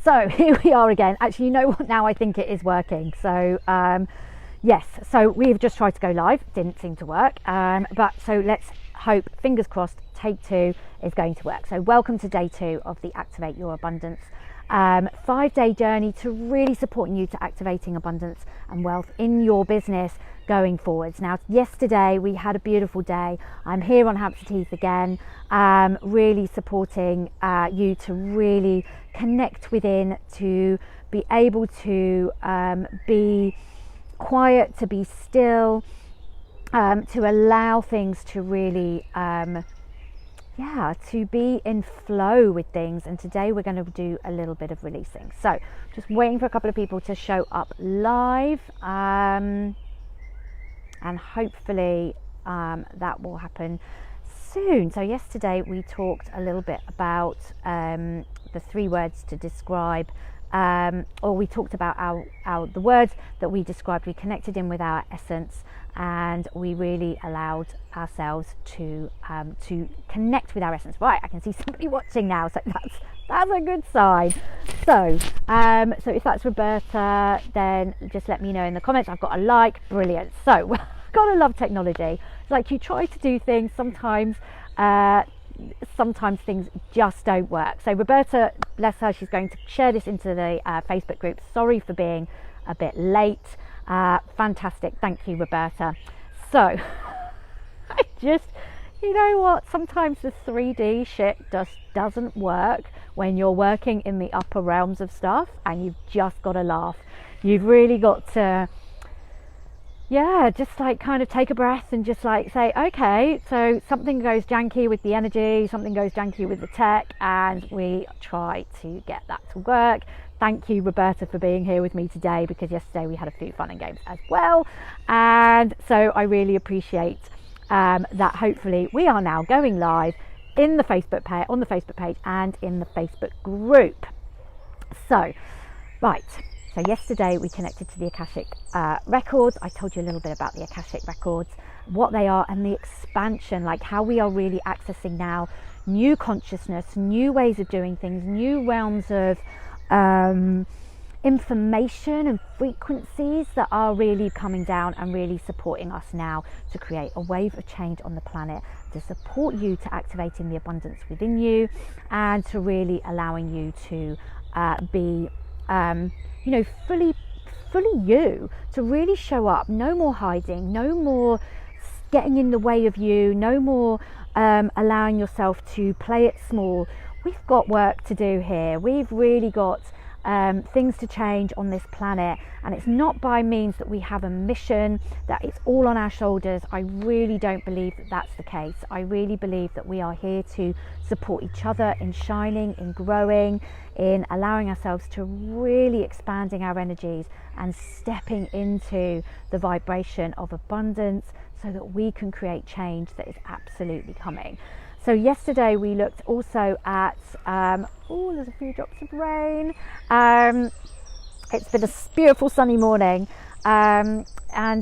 So here we are again. Actually, you know what, now I think it is working. So yes, so we've just tried to go live, didn't seem to work, but so let's hope, fingers crossed, take 2 is going to work. So welcome to day 2 of the Activate Your Abundance 5-day journey to really supporting you to activating abundance and wealth in your business going forwards. Now, yesterday we had a beautiful day. I'm here on Hampstead Heath again, really supporting you to really connect within, to be able to be quiet, to be still, to allow things to really to be in flow with things. And today we're going to do a little bit of releasing. So just waiting for a couple of people to show up live, and hopefully that will happen soon. So yesterday we talked a little bit about the 3 words to describe, or we talked about the words that we described. We connected in with our essence, and we really allowed ourselves to connect with our essence. Right, I can see somebody watching now, so that's a good sign. So so if that's Roberta, then just let me know in the comments. I've got a like. Brilliant. So gotta love technology. It's like you try to do things, sometimes things just don't work. So Roberta, bless her, she's going to share this into the Facebook group. Sorry for being a bit late. Fantastic, thank you, Roberta. So I just, you know what, sometimes the 3D shit just doesn't work when you're working in the upper realms of stuff, and you've just got to laugh. You've really got to just like kind of take a breath and just like say, okay, so something goes janky with the energy, something goes janky with the tech, and we try to get that to work. Thank you, Roberta, for being here with me today, because yesterday we had a few fun and games as well, and so I really appreciate that. Hopefully we are now going live in the Facebook page, on the Facebook page, and in the Facebook group. So right, so yesterday we connected to the Akashic Records. I told you a little bit about the Akashic Records, what they are, and the expansion, like how we are really accessing now new consciousness, new ways of doing things, new realms of information and frequencies that are really coming down and really supporting us now to create a wave of change on the planet, to support you to activating the abundance within you, and to really allowing you to be fully you, to really show up. No more hiding, no more getting in the way of you, no more allowing yourself to play it small. We've got work to do here. We've really got things to change on this planet, and it's not by means that we have a mission, that it's all on our shoulders. I really don't believe that that's the case. I really believe that we are here to support each other in shining, in growing, in allowing ourselves to really expanding our energies and stepping into the vibration of abundance, so that we can create change that is absolutely coming. So yesterday we looked also at, there's a few drops of rain. It's been a beautiful sunny morning, and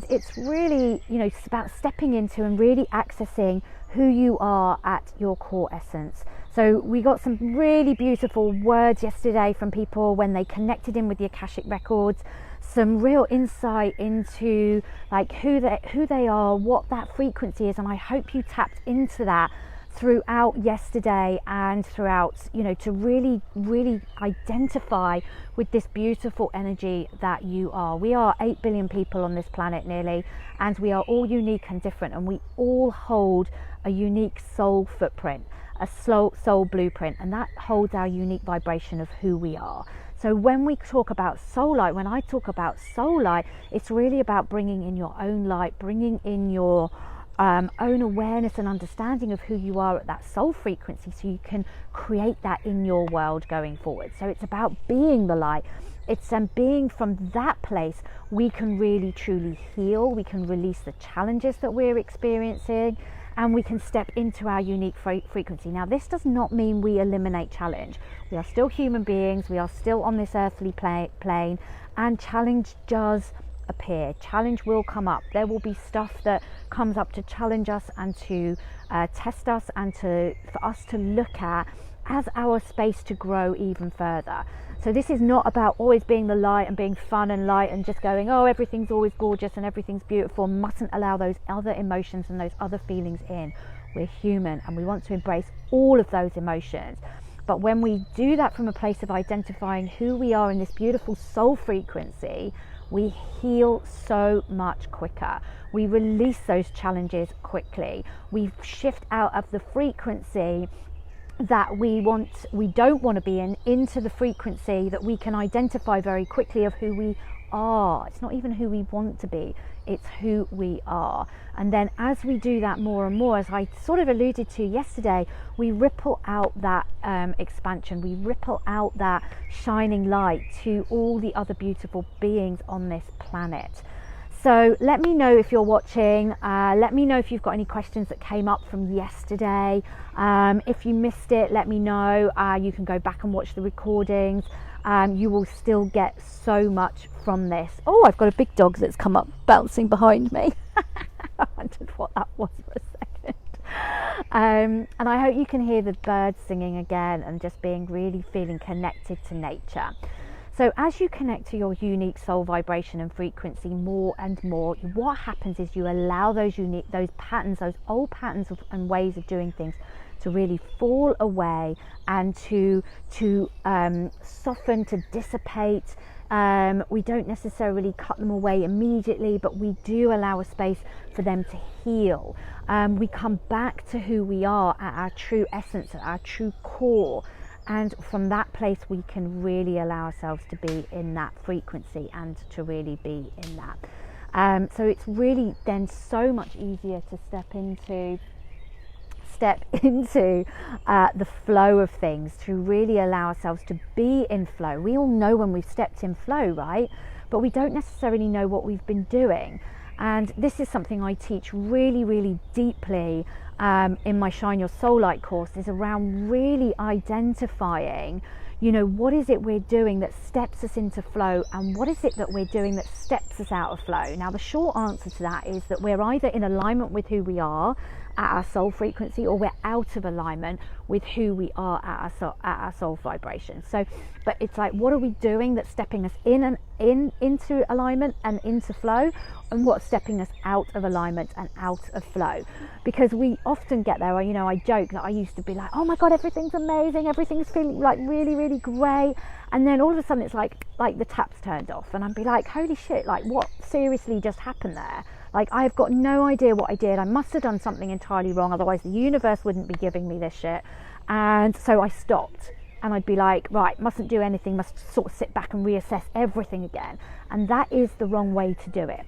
it's really, it's about stepping into and really accessing who you are at your core essence. So we got some really beautiful words yesterday from people when they connected in with the Akashic Records, some real insight into like who they are, what that frequency is, and I hope you tapped into that throughout yesterday and throughout, to really identify with this beautiful energy that you are. We are 8 billion people on this planet nearly, and we are all unique and different, and we all hold a unique soul footprint, a soul blueprint, and that holds our unique vibration of who we are. So when we talk about soul light, when I talk about soul light, it's really about bringing in your own light, bringing in your own awareness and understanding of who you are at that soul frequency, so you can create that in your world going forward. So it's about being the light. It's being from that place we can really truly heal, we can release the challenges that we're experiencing, and we can step into our unique frequency. Now, this does not mean we eliminate challenge. We are still human beings, we are still on this earthly plane, and challenge does appear. Challenge will come up. There will be stuff that comes up to challenge us and to test us, and for us to look at as our space to grow even further. So this is not about always being the light and being fun and light and just going, oh, everything's always gorgeous and everything's beautiful. Mustn't allow those other emotions and those other feelings in. We're human and we want to embrace all of those emotions. But when we do that from a place of identifying who we are in this beautiful soul frequency, we heal so much quicker. We release those challenges quickly. We shift out of the frequency that we don't want to be in, into the frequency that we can identify very quickly of who we are. It's not even who we want to be, it's who we are. And then as we do that more and more, as I sort of alluded to yesterday, we ripple out that expansion, we ripple out that shining light to all the other beautiful beings on this planet. So let me know if you're watching, let me know if you've got any questions that came up from yesterday. If you missed it, let me know. You can go back and watch the recordings. You will still get so much from this. Oh, I've got a big dog that's come up bouncing behind me. I wondered what that was for a second. And I hope you can hear the birds singing again and just really feeling connected to nature. So as you connect to your unique soul vibration and frequency more and more, what happens is you allow those patterns, those old patterns and ways of doing things to really fall away and to soften, to dissipate. We don't necessarily cut them away immediately, but we do allow a space for them to heal. We come back to who we are at our true essence, at our true core. And from that place, we can really allow ourselves to be in that frequency and to really be in that. So it's really then so much easier to step into the flow of things, to really allow ourselves to be in flow. We all know when we've stepped in flow, right? But we don't necessarily know what we've been doing. And this is something I teach really, really deeply in my Shine Your Soul Light course, is around really identifying, what is it we're doing that steps us into flow, and what is it that we're doing that steps us out of flow. Now, the short answer to that is that we're either in alignment with who we are at our soul frequency, or we're out of alignment with who we are at our soul vibration. So, but it's like, what are we doing that's stepping us into alignment and into flow, and what's stepping us out of alignment and out of flow? Because we often get there. I joke that I used to be like, oh my god, everything's amazing, everything's feeling like really, really great, and then all of a sudden it's like the tap's turned off, and I'd be like, holy shit, like what seriously just happened there? Like, I've got no idea what I did. I must have done something entirely wrong, otherwise the universe wouldn't be giving me this shit. And so I stopped, and I'd be like, right, mustn't do anything, must sort of sit back and reassess everything again. And that is the wrong way to do it.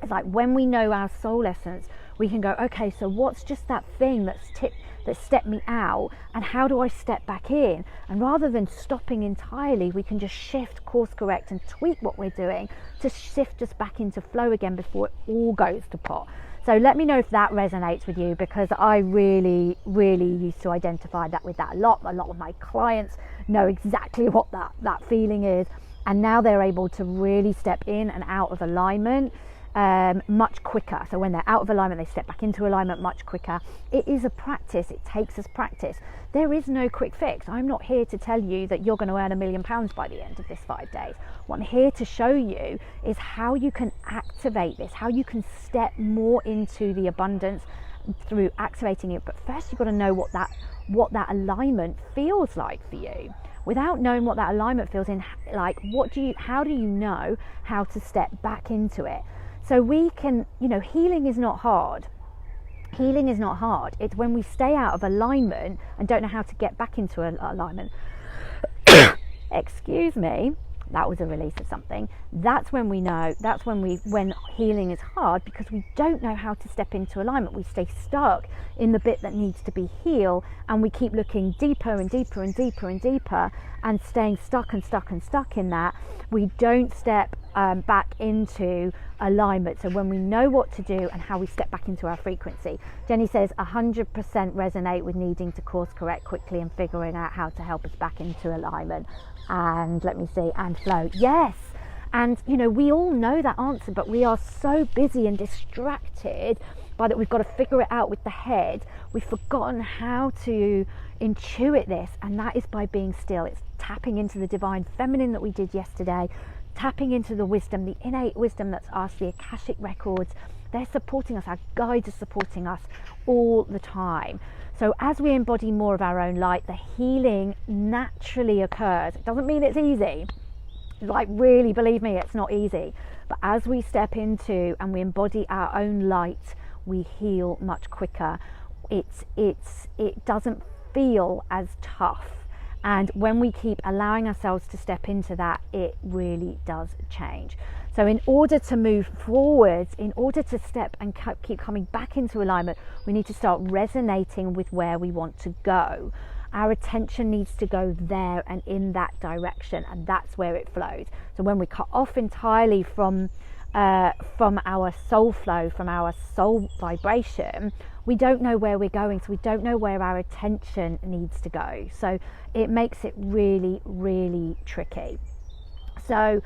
It's like, when we know our soul essence, we can go, okay, so what's just that thing that stepped me out, and how do I step back in? And rather than stopping entirely, we can just shift, course correct, and tweak what we're doing to shift us back into flow again before it all goes to pot. So let me know if that resonates with you, because I really, really used to identify that with that a lot. A lot of my clients know exactly what that feeling is, and now they're able to really step in and out of alignment much quicker. So when they're out of alignment, they step back into alignment much quicker. It is a practice. It takes us practice. There is no quick fix. I'm not here to tell you that you're going to earn £1 million by the end of this 5 days. What I'm here to show you is how you can activate this, how you can step more into the abundance through activating it. But first, you've got to know what that alignment feels like for you. Without knowing what that alignment feels in, like, how do you know how to step back into it? So we can, healing is not hard. Healing is not hard. It's when we stay out of alignment and don't know how to get back into alignment. Excuse me. That was a release of something. That's when we know, when healing is hard, because we don't know how to step into alignment. We stay stuck in the bit that needs to be healed, and we keep looking deeper and deeper and deeper and deeper, and staying stuck and stuck and stuck in that. We don't step back into alignment. So when we know what to do and how we step back into our frequency. Jenny says 100% resonate with needing to course correct quickly and figuring out how to help us back into alignment. And let me see, and flow. Yes. And we all know that answer, but we are so busy and distracted by that we've got to figure it out with the head. We've forgotten how to intuit this, and that is by being still. It's tapping into the divine feminine that we did yesterday, tapping into the wisdom, the innate wisdom that's us, the Akashic Records. They're supporting us, our guides are supporting us all the time. So as we embody more of our own light, the healing naturally occurs. It doesn't mean it's easy. Like, really, believe me, it's not easy. But as we step into and we embody our own light, we heal much quicker. It doesn't feel as tough. And when we keep allowing ourselves to step into that, it really does change. So in order to move forwards, in order to step and keep coming back into alignment, we need to start resonating with where we want to go. Our attention needs to go there and in that direction, and that's where it flows. So when we cut off entirely from our soul flow, from our soul vibration, we don't know where we're going, so we don't know where our attention needs to go. So it makes it really, really tricky. So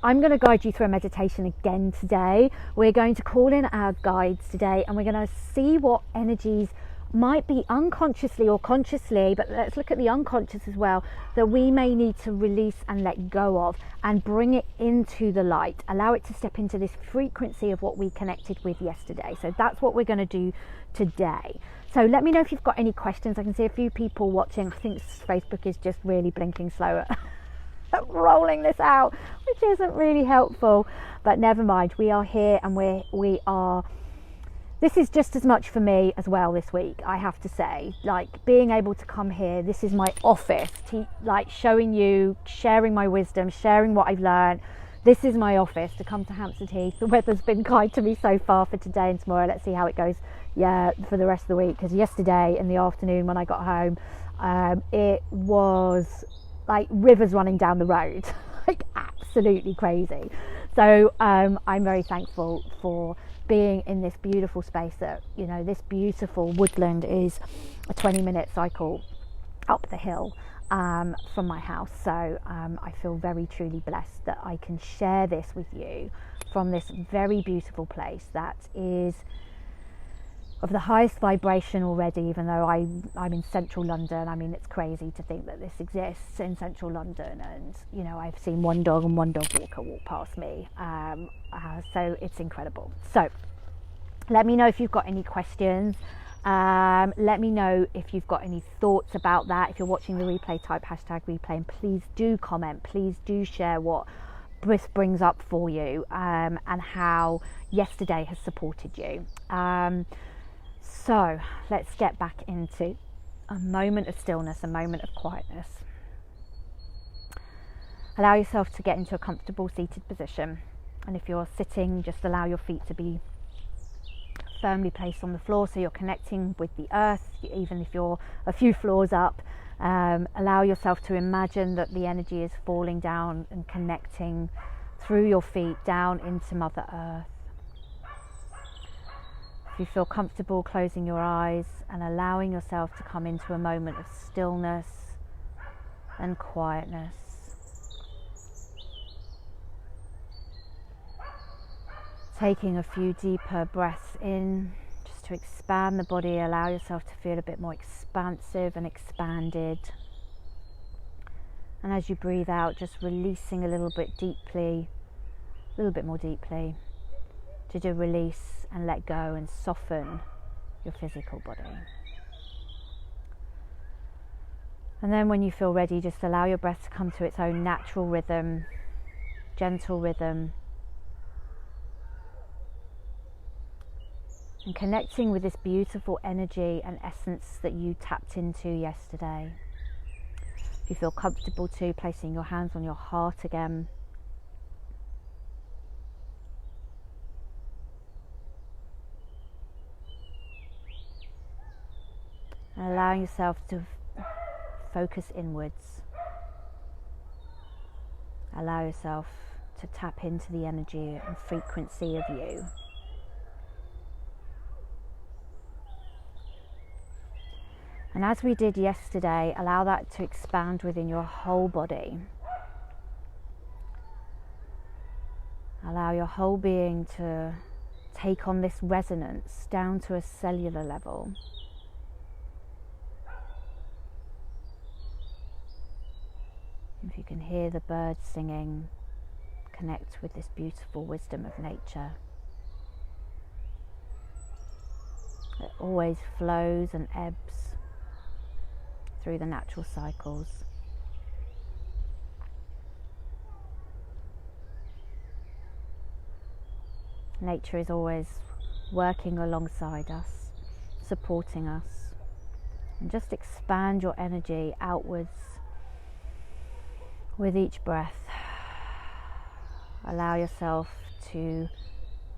I'm going to guide you through a meditation again today. We're going to call in our guides today, and we're going to see what energies might be unconsciously or consciously, but let's look at the unconscious as well, that we may need to release and let go of, and bring it into the light, allow it to step into this frequency of what we connected with yesterday. So that's what we're going to do today. So let me know if you've got any questions. I can see a few people watching. I think Facebook is just really blinking slower rolling this out, which isn't really helpful, but never mind. We are here, and we are. This is just as much for me as well this week, I have to say. Like, being able to come here, this is my office, like showing you, sharing my wisdom, sharing what I've learned. This is my office, to come to Hampstead Heath. The weather's been kind to me so far for today and tomorrow. Let's see how it goes, for the rest of the week. Because yesterday in the afternoon when I got home, it was like rivers running down the road, like absolutely crazy. So I'm very thankful for being in this beautiful space. That, you know, this beautiful woodland is a 20-minute cycle up the hill from my house. So I feel very truly blessed that I can share this with you from this very beautiful place that is of the highest vibration already, even though I'm in central London. I mean, it's crazy to think that this exists in central London, and you know, I've seen one dog and one dog walker walk past me, so it's incredible. So let me know if you've got any questions. Let me know if you've got any thoughts about that. If you're watching the replay, type #replay, and please do comment, please do share what this brings up for you, and how yesterday has supported you. So let's get back into a moment of stillness, a moment of quietness. Allow yourself to get into a comfortable seated position, and if you're sitting, just allow your feet to be firmly placed on the floor, so you're connecting with the earth. Even if you're a few floors up, allow yourself to imagine that the energy is falling down and connecting through your feet down into Mother Earth. If you feel comfortable, closing your eyes and allowing yourself to come into a moment of stillness and quietness. Taking a few deeper breaths in, just to expand the body. Allow yourself to feel a bit more expansive and expanded. And as you breathe out, just releasing a little bit more deeply, to do release and let go and soften your physical body. And then when you feel ready, just allow your breath to come to its own natural rhythm, gentle rhythm, and connecting with this beautiful energy and essence that you tapped into yesterday. If you feel comfortable too, placing your hands on your heart again. And allowing yourself to focus inwards. Allow yourself to tap into the energy and frequency of you. And as we did yesterday, allow that to expand within your whole body. Allow your whole being to take on this resonance down to a cellular level. If you can hear the birds singing, connect with this beautiful wisdom of nature. It always flows and ebbs through the natural cycles. Nature is always working alongside us, supporting us. And just expand your energy outwards with each breath. Allow yourself to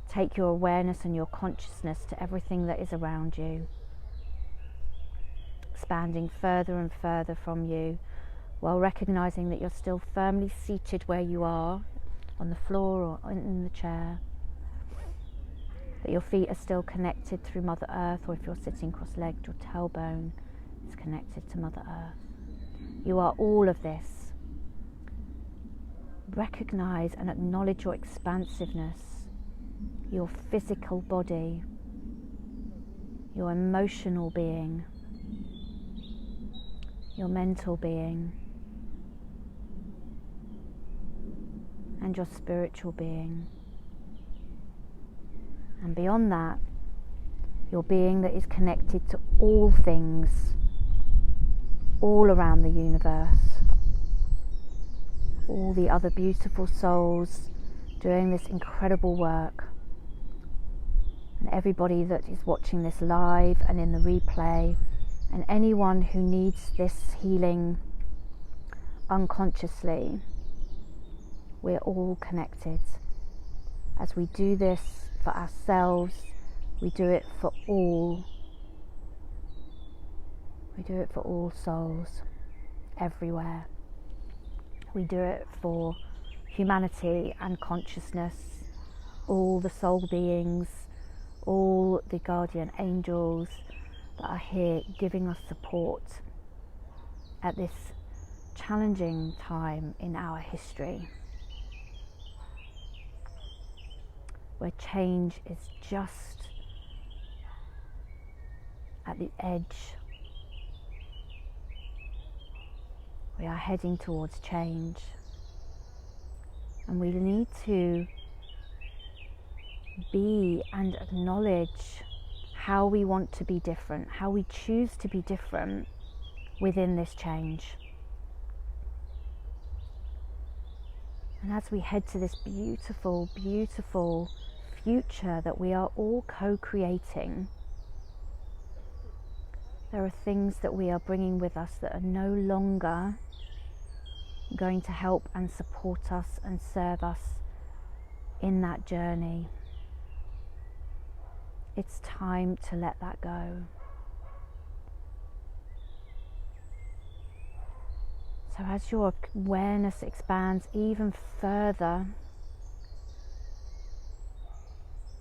take your awareness and your consciousness to everything that is around you, expanding further and further from you, while recognizing that you're still firmly seated where you are, on the floor or in the chair, that your feet are still connected through Mother Earth, or if you're sitting cross-legged, your tailbone is connected to Mother Earth. You are all of this. Recognize and acknowledge your expansiveness, your physical body, your emotional being, your mental being, and your spiritual being. And beyond that, your being that is connected to all things, all around the universe, all the other beautiful souls doing this incredible work, and everybody that is watching this live and in the replay, and anyone who needs this healing unconsciously. We're all connected. As we do this for ourselves, we do it for all. We do it for all souls, everywhere. We do it for humanity and consciousness, all the soul beings, all the guardian angels that are here giving us support at this challenging time in our history, where change is just at the edge. We are heading towards change, and we need to be and acknowledge how we want to be different, how we choose to be different within this change. And as we head to this beautiful, beautiful future that we are all co-creating, there are things that we are bringing with us that are no longer going to help and support us and serve us in that journey. It's time to let that go. So as your awareness expands even further,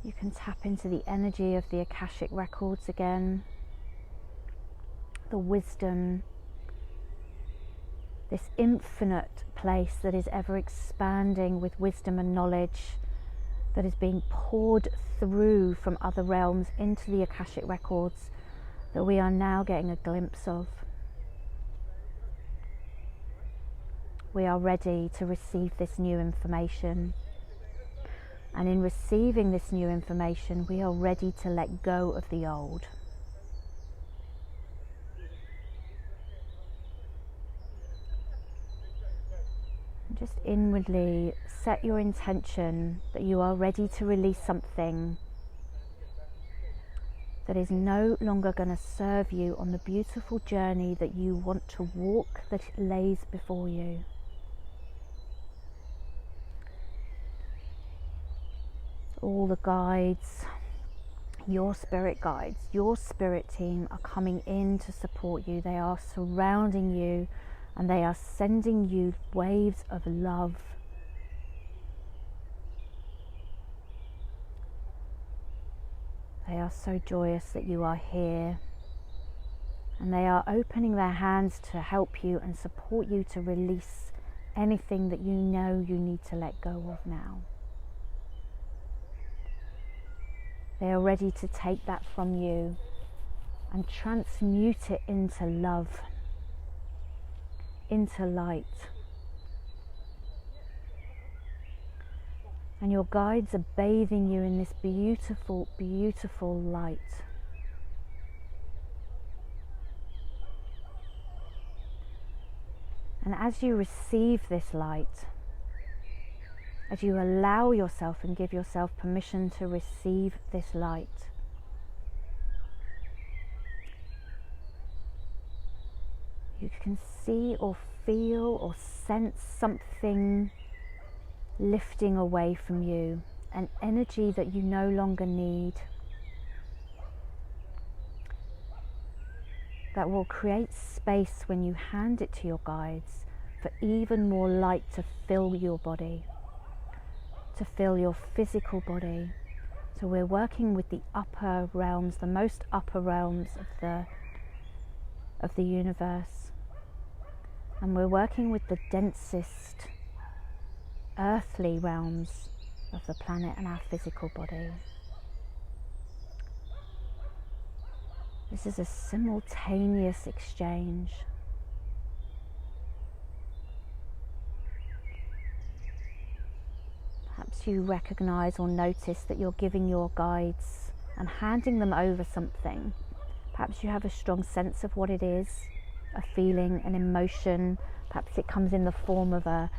you can tap into the energy of the Akashic Records again, the wisdom, this infinite place that is ever expanding with wisdom and knowledge that is being poured through from other realms into the Akashic Records that we are now getting a glimpse of. We are ready to receive this new information. And in receiving this new information, we are ready to let go of the old. Just inwardly set your intention that you are ready to release something that is no longer going to serve you on the beautiful journey that you want to walk, that lays before you. All the guides, your spirit guides, your spirit team are coming in to support you. They are surrounding you and they are sending you waves of love. They are so joyous that you are here, and they are opening their hands to help you and support you to release anything that you know you need to let go of now. They are ready to take that from you and transmute it into love, into light, And your guides are bathing you in this beautiful, beautiful light. And as you receive this light, as you allow yourself and give yourself permission to receive this light, you can see or feel or sense something lifting away from you, an energy that you no longer need, that will create space when you hand it to your guides for even more light to fill your body, to fill your physical body. So we're working with the upper realms, the most upper realms of the universe, and we're working with the densest earthly realms of the planet and our physical body. This is a simultaneous exchange. Perhaps you recognize or notice that you're giving your guides and handing them over something. Perhaps you have a strong sense of what it is, a feeling, an emotion. Perhaps it comes in the form of a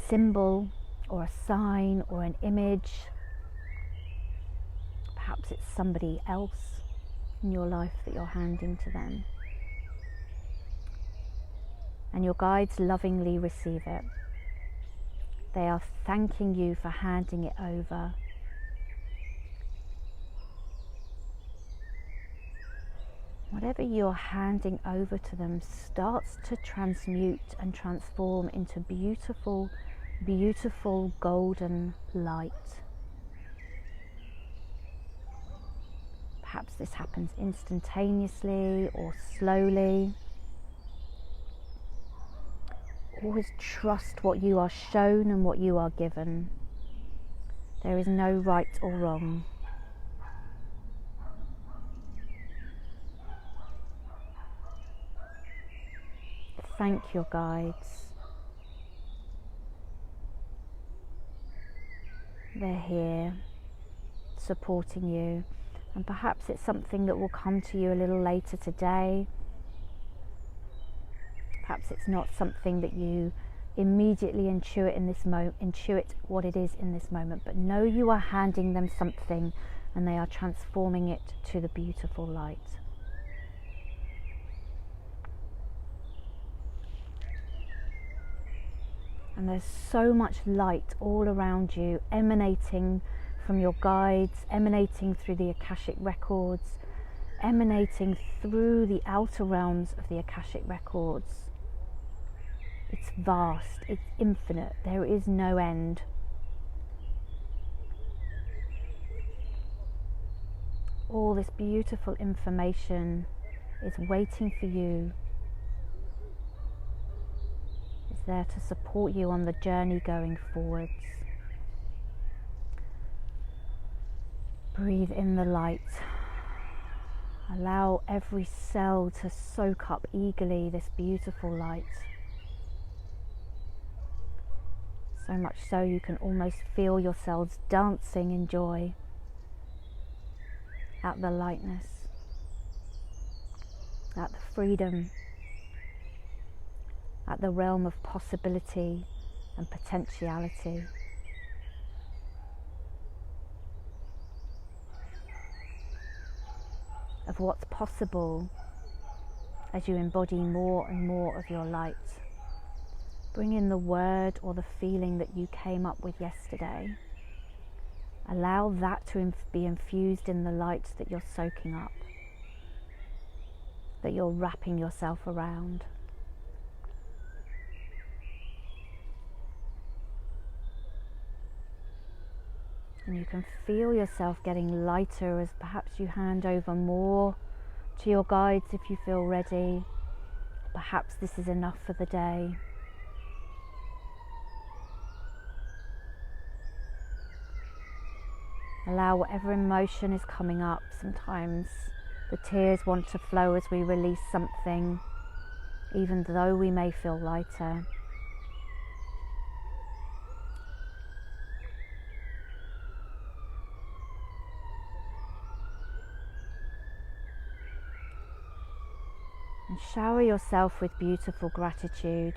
symbol or a sign or an image. Perhaps it's somebody else in your life that you're handing to them. And your guides lovingly receive it. They are thanking you for handing it over. Whatever you're handing over to them starts to transmute and transform into beautiful, beautiful golden light. Perhaps this happens instantaneously or slowly. Always trust what you are shown and what you are given. There is no right or wrong. Thank your guides. They're here supporting you, and perhaps it's something that will come to you a little later today. Perhaps it's not something that you immediately intuit in this intuit what it is in this moment, but know you are handing them something and they are transforming it to the beautiful light. And there's so much light all around you, emanating from your guides, emanating through the Akashic Records, emanating through the outer realms of the Akashic Records. It's vast, it's infinite, there is no end. All this beautiful information is waiting for you. It's there to support you on the journey going forwards. Breathe in the light. Allow every cell to soak up eagerly this beautiful light. So much so you can almost feel your cells dancing in joy at the lightness, at the freedom, at the realm of possibility and potentiality. Of what's possible as you embody more and more of your light. Bring in the word or the feeling that you came up with yesterday. Allow that to be infused in the light that you're soaking up, that you're wrapping yourself around. And you can feel yourself getting lighter as perhaps you hand over more to your guides if you feel ready. Perhaps this is enough for the day. Allow whatever emotion is coming up. Sometimes the tears want to flow as we release something, even though we may feel lighter. shower yourself with beautiful gratitude.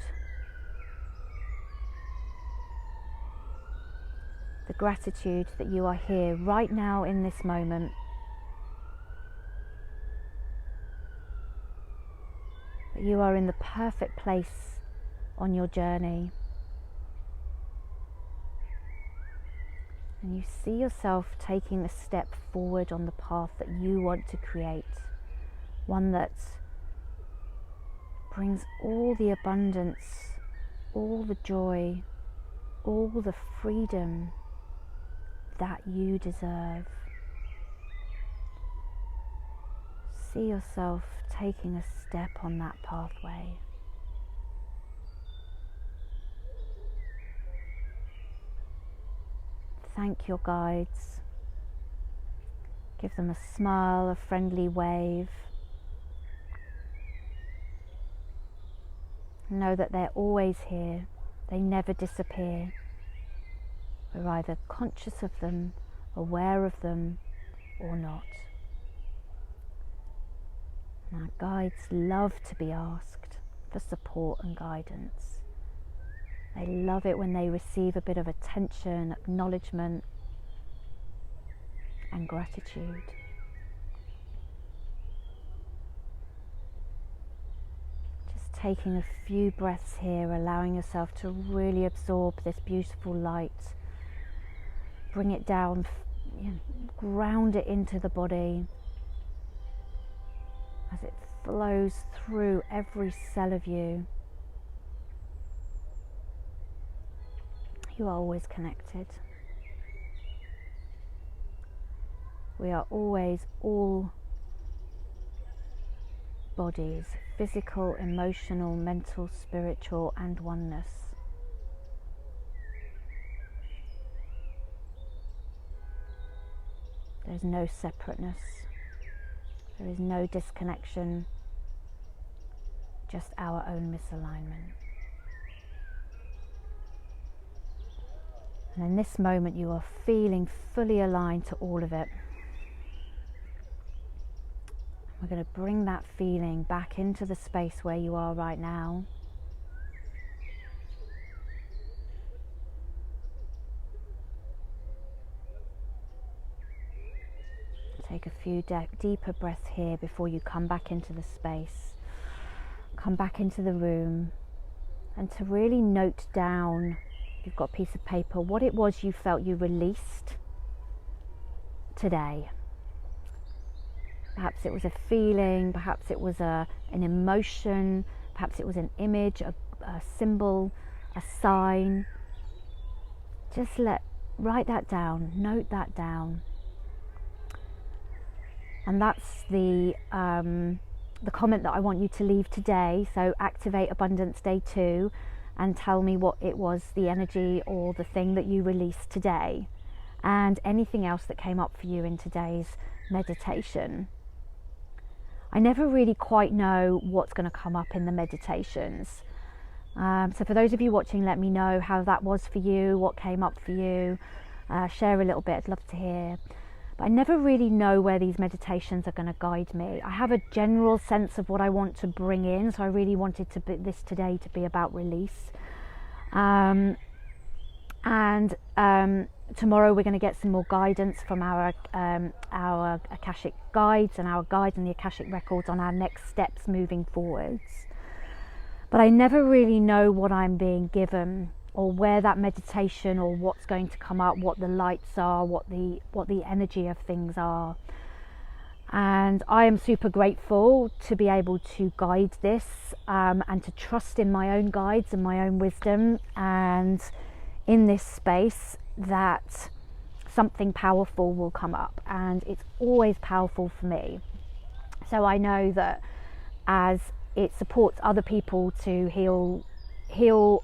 The gratitude that you are here right now in this moment. That you are in the perfect place on your journey. And you see yourself taking a step forward on the path that you want to create. One that brings all the abundance, all the joy, all the freedom that you deserve. See yourself taking a step on that pathway. Thank your guides. Give them a smile, a friendly wave. Know that they're always here. They never disappear. We're either conscious of them, aware of them, or not. And our guides love to be asked for support and guidance. They love it when they receive a bit of attention, acknowledgement, and gratitude. Just taking a few breaths here, allowing yourself to really absorb this beautiful light. Bring it down, ground it into the body as it flows through every cell of you. You are always connected. We are always all bodies, physical, emotional, mental, spiritual, and oneness. There's no separateness. There is no disconnection, just our own misalignment. And in this moment you are feeling fully aligned to all of it. We're going to bring that feeling back into the space where you are right now. Take a few deeper breaths here before you come back into the space. Come back into the room, and to really note down, if you've got a piece of paper, what it was you felt you released today. Perhaps it was a feeling, perhaps it was an emotion, perhaps it was an image, a symbol, a sign. Just write that down, note that down. And that's the comment that I want you to leave today. So activate abundance day 2 and tell me what it was, the energy or the thing that you released today, and anything else that came up for you in today's meditation. I never really quite know what's going to come up in the meditations. So for those of you watching, let me know how that was for you, what came up for you. Share a little bit, I'd love to hear. But I never really know where these meditations are going to guide me. I have a general sense of what I want to bring in, so I really wanted this today to be about release. Tomorrow we're going to get some more guidance from our Akashic guides and our guides and the Akashic Records on our next steps moving forwards. But I never really know what I'm being given, or where that meditation, or what's going to come up, what the lights are, what the energy of things are. And I am super grateful to be able to guide this, and to trust in my own guides and my own wisdom, and in this space that something powerful will come up, and it's always powerful for me. So I know that as it supports other people to heal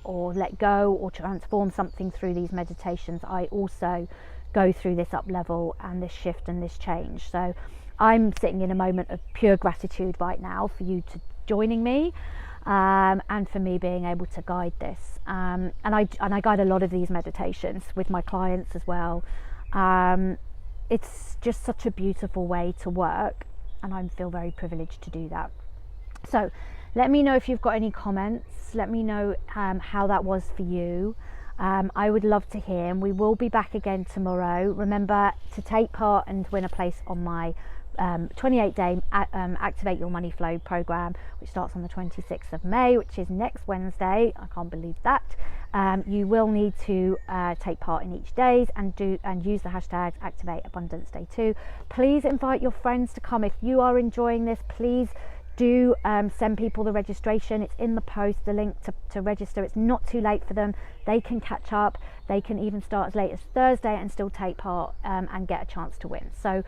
or let go or transform something through these meditations, I also go through this up level and this shift and this change. So I'm sitting in a moment of pure gratitude right now for you to joining me, and for me being able to guide this, and I guide a lot of these meditations with my clients as well. It's just such a beautiful way to work, and I feel very privileged to do that. So Let me know if you've got any comments. Let me know how that was for you. I would love to hear, and we will be back again tomorrow. Remember to take part and win a place on my 28-day Activate Your Money Flow program, which starts on the 26th of May, which is next Wednesday. I can't believe that. You will need to take part in each day and use the hashtag Activate Abundance Day 2. Please invite your friends to come. If you are enjoying this, please do send people the registration. It's in the post, the link to register. It's not too late for them. They can catch up. They can even start as late as Thursday and still take part and get a chance to win. So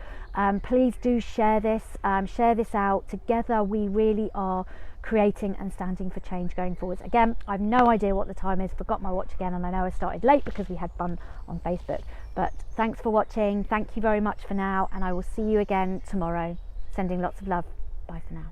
please do share this out. Together we really are creating and standing for change going forwards. Again, I've no idea what the time is, forgot my watch again, and I know I started late because we had fun on Facebook. But thanks for watching. Thank you very much for now, and I will see you again tomorrow. Sending lots of love. Bye for now.